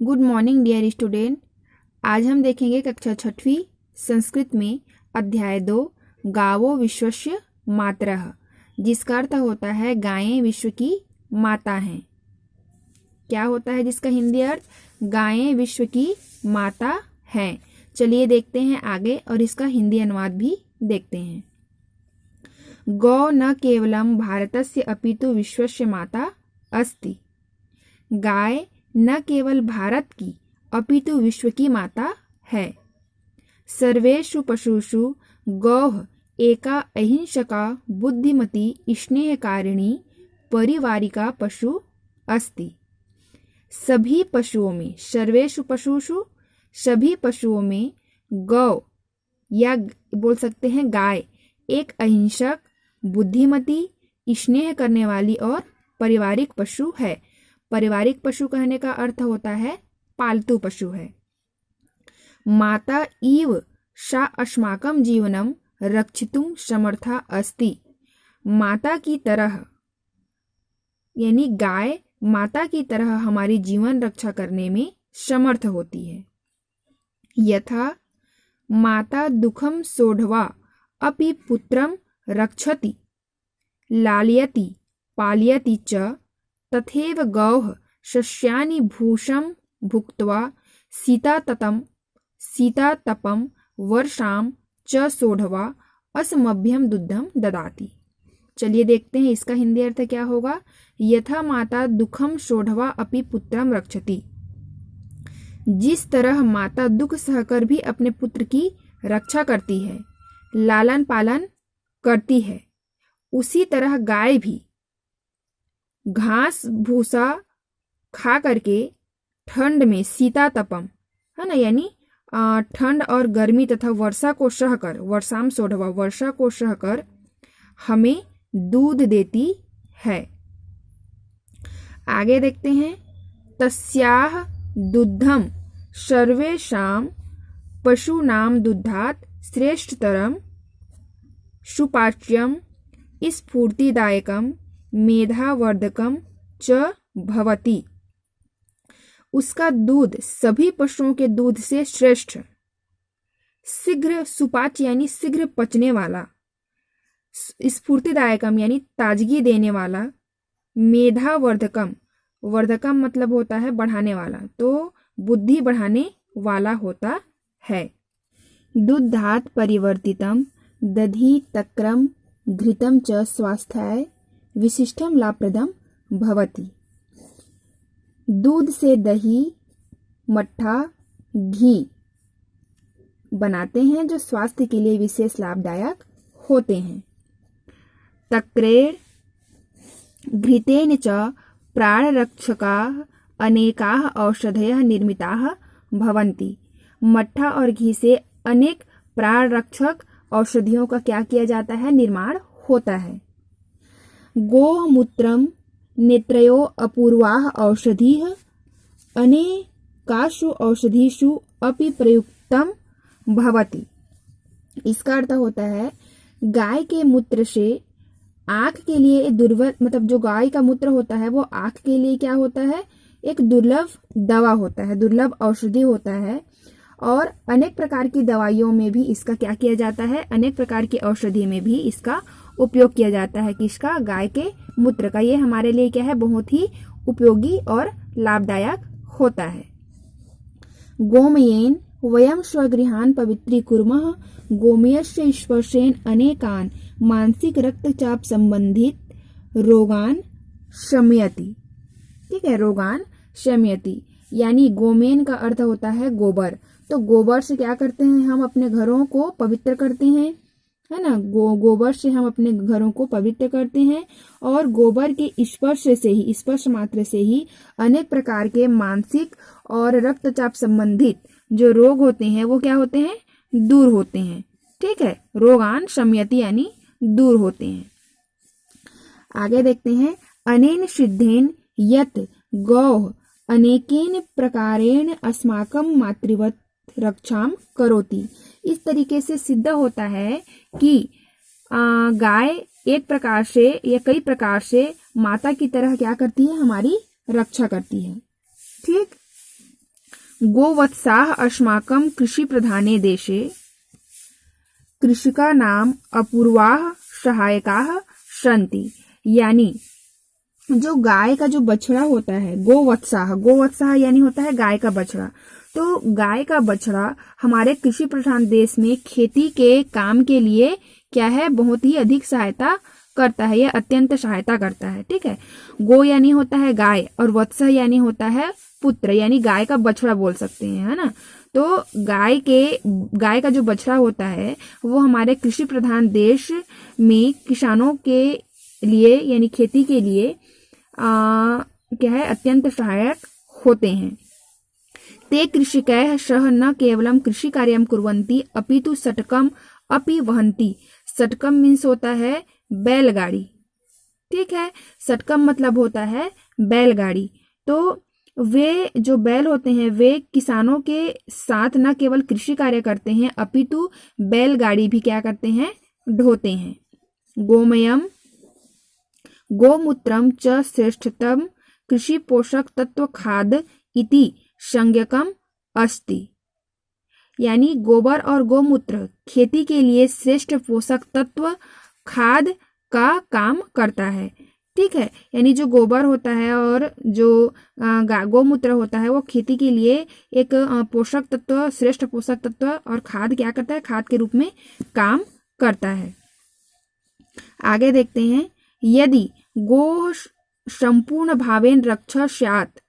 Good morning dear student. आज हम देखेंगे कक्षा 6वीं संस्कृत में अध्याय 2 गावो विश्वस्य मातरः, जिसका अर्थ होता है गायें विश्व की माता हैं। क्या होता है जिसका हिंदी अर्थ? गायें विश्व की माता हैं। चलिए देखते हैं आगे और इसका हिंदी अनुवाद भी देखते हैं। गौ न केवलम भारतस्य अपितु विश्वस्य माता अस्ति। गाय न केवल भारत की अपितु विश्व की माता है। सर्वेषु पशुषु गौः एका अहिंसका बुद्धिमती स्नेहकारिणी परिवारिका पशु अस्ति। सभी पशुओं में, सर्वेषु पशुषु सभी पशुओं में, गौ या बोल सकते हैं गाय एक अहिंसक, बुद्धिमती, स्नेह करने वाली और पारिवारिक पशु है। पारिवारिक पशु कहने का अर्थ होता है पालतू पशु है। माता इव सा अस्माकं जीवनम रक्षितुं समर्था अस्ति। माता की तरह यानी गाय माता की तरह हमारी जीवन रक्षा करने में समर्थ होती है। यथा माता दुखम सोढवा अपि पुत्रम रक्षति लालयति पालयति च, तथैव गौः शस्यानि भूषं भुक्त्वा शीतातपं वर्षां च सोढवा असमभ्यं दुग्धं ददाति। चलिए देखते हैं इसका हिंदी अर्थ क्या होगा। यथा माता दुखम सोढवा अपि पुत्रम रक्षति, जिस तरह माता दुख सहकर भी अपने पुत्र की रक्षा करती है, लालन पालन करती है, उसी तरह गाय भी घास भूसा खा करके ठंड में शीतातपम है ना, यानी ठंड और गर्मी तथा वर्षा को सहकर, वर्षाम सोढवा वर्षा को सहकर हमें दूध देती है। आगे देखते हैं। तस्याह दुग्धम सर्वेषां पशूनां दुग्धात् श्रेष्ठतरं सुपाच्यं स्फूर्तिदायकं मेधावर्धकम च भवति। उसका दूध सभी पशुओं के दूध से श्रेष्ठ, शीघ्र सुपाच्य यानी शीघ्र पचने वाला, स्फूर्तिदायकम यानी ताजगी देने वाला, मेधावर्धकम, वर्धकम मतलब होता है बढ़ाने वाला, तो बुद्धि बढ़ाने वाला होता है। दुग्धात् परिवर्तितम दधि तक्रम घृतम च स्वास्थ्याय विशिष्टम लाभप्रदम भवति। दूध से दही, मट्ठा, घी बनाते हैं जो स्वास्थ्य के लिए विशेष लाभदायक होते हैं। तक्रेण घृतेन च प्राणरक्षकाः अनेकाः औषधयः निर्मिताः भवन्ति। मट्ठा और घी से अनेक प्राण रक्षक औषधियों का क्या किया जाता है? निर्माण होता है। गोमूत्रम नेत्रयो अपूर्वाः औषधीः अनेकासु औषधीषु अपि प्रयुक्तम भवति। इसका अर्थ होता है गाय के मूत्र से आँख के लिए दुर्लभ, मतलब जो गाय का मूत्र होता है वो आँख के लिए क्या होता है? एक दुर्लभ दवा होता है, दुर्लभ औषधि होता है। और अनेक प्रकार की दवाइयों में भी इसका क्या किया जाता है? अनेक प्रकार की औषधि में भी इसका उपयोग किया जाता है। किसका? गाय के मूत्र का। ये हमारे लिए क्या है? बहुत ही उपयोगी और लाभदायक होता है। गोमयेन वयं स्वगृहान् पवित्रीकुर्मः। गोमयस्य स्पर्शेन अनेकान् मानसिक रक्तचाप संबंधित रोगान शमयति। ठीक है, रोगान शमयति यानी गोमेन का अर्थ होता है गोबर। तो गोबर से क्या करते हैं? हम अपने घरों को पवित्र करते हैं, है ना। गोबर से हम अपने घरों को पवित्र करते हैं और गोबर के स्पर्श से ही, स्पर्श मात्र से ही अनेक प्रकार के मानसिक और रक्तचाप संबंधित जो रोग होते हैं वो क्या होते हैं? दूर होते हैं। ठीक है, रोगान शमयति यानी दूर होते हैं। आगे देखते हैं। अनेन सिद्धेन यत् गौः अनेकेन प्रकारेण अस्माकं मातृवत् रक्षाम करोति। इस तरीके से सिद्ध होता है कि गाय एक प्रकार से या कई प्रकार से माता की तरह क्या करती है? हमारी रक्षा करती है। ठीक, गोवत्साः अस्माकं कृषि प्रधाने देशे कृषिका नाम अपूर्वाः सहायकाः सन्ति। यानी जो गाय का जो बछड़ा होता है, गोवत्साह यानी होता है गाय का बछड़ा। तो गाय का बछड़ा हमारे कृषि प्रधान देश में खेती के काम के लिए क्या है, बहुत ही अधिक सहायता करता है, यह अत्यंत सहायता करता है। ठीक है, गो यानी होता है गाय और वत्स यानी होता है पुत्र, यानी गाय का बछड़ा बोल सकते हैं, है ना। तो गाय का जो बछड़ा होता है वो हमारे कृषि प्रधान देश में किसानों के लिए यानी खेती के लिए क्या है, अत्यंत सहायक होते हैं। ते कृषिकैः सह न केवलं कृषि कार्यं कुर्वन्ति अपितु सटकम अपि वहन्ति। सटकम मीन्स होता है बैलगाड़ी। ठीक है, सटकम मतलब होता है बैलगाड़ी। तो वे जो बैल होते हैं वे किसानों के साथ न केवल कृषि कार्य करते हैं अपितु बैलगाड़ी भी क्या करते हैं, ढोते हैं। गोमयम गोमूत्रम च श्रेष्ठतम कृषि पोषक तत्व खाद इति संज्ञकम अस्ति। यानी गोबर और गोमूत्र खेती के लिए श्रेष्ठ पोषक तत्व खाद का काम करता है। ठीक है, यानी जो गोबर होता है और जो गोमूत्र होता है वो खेती के लिए एक पोषक तत्व, श्रेष्ठ पोषक तत्व और खाद क्या करता है, खाद के रूप में काम करता है। आगे देखते हैं, यदि गो संपूर्ण भावेन रक्षा स्यात्,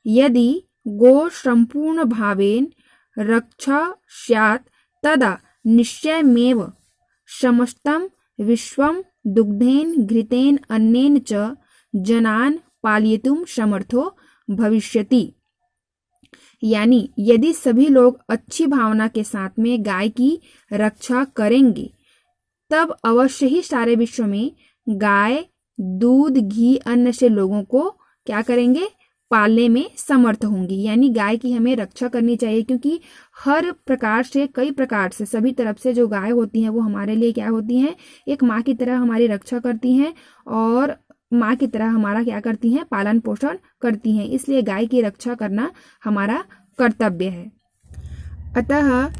यदि गो संपूर्ण भावेन रक्षा स्यात् तदा निश्चयमेव समस्तं विश्वं दुग्धेन घृतेन अन्नेन च जनान पालयितुं समर्थो भविष्यति। यानी यदि सभी लोग अच्छी भावना के साथ में गाय की रक्षा करेंगे तब अवश्य ही सारे विश्व में गाय दूध, घी, अन्न से लोगों को क्या करेंगे, पालने में समर्थ होंगी। यानी गाय की हमें रक्षा करनी चाहिए, क्योंकि हर प्रकार से, कई प्रकार से, सभी तरफ से जो गाय होती हैं वो हमारे लिए क्या होती हैं, एक माँ की तरह हमारी रक्षा करती हैं और माँ की तरह हमारा क्या करती हैं, पालन पोषण करती हैं। इसलिए गाय की रक्षा करना हमारा कर्तव्य है। अतः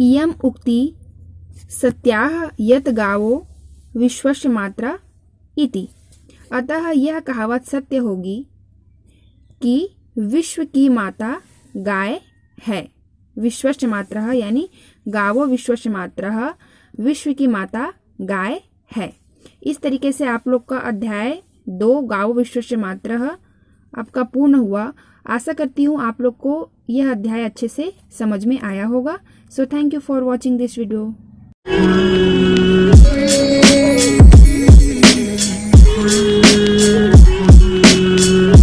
इयम उक्ति सत्याः यत् गावो विश्वस्य मात्रा इति। अतः यह कहावत सत्य होगी कि विश्व की माता गाय है। विश्वस्य मात्रः यानी गावो विश्वस्य मात्रः, विश्व की माता गाय है। इस तरीके से आप लोग का अध्याय 2 गावो विश्वस्य मात्रः आपका पूर्ण हुआ। आशा करती हूँ आप लोग को यह अध्याय अच्छे से समझ में आया होगा। So thank you for watching this video.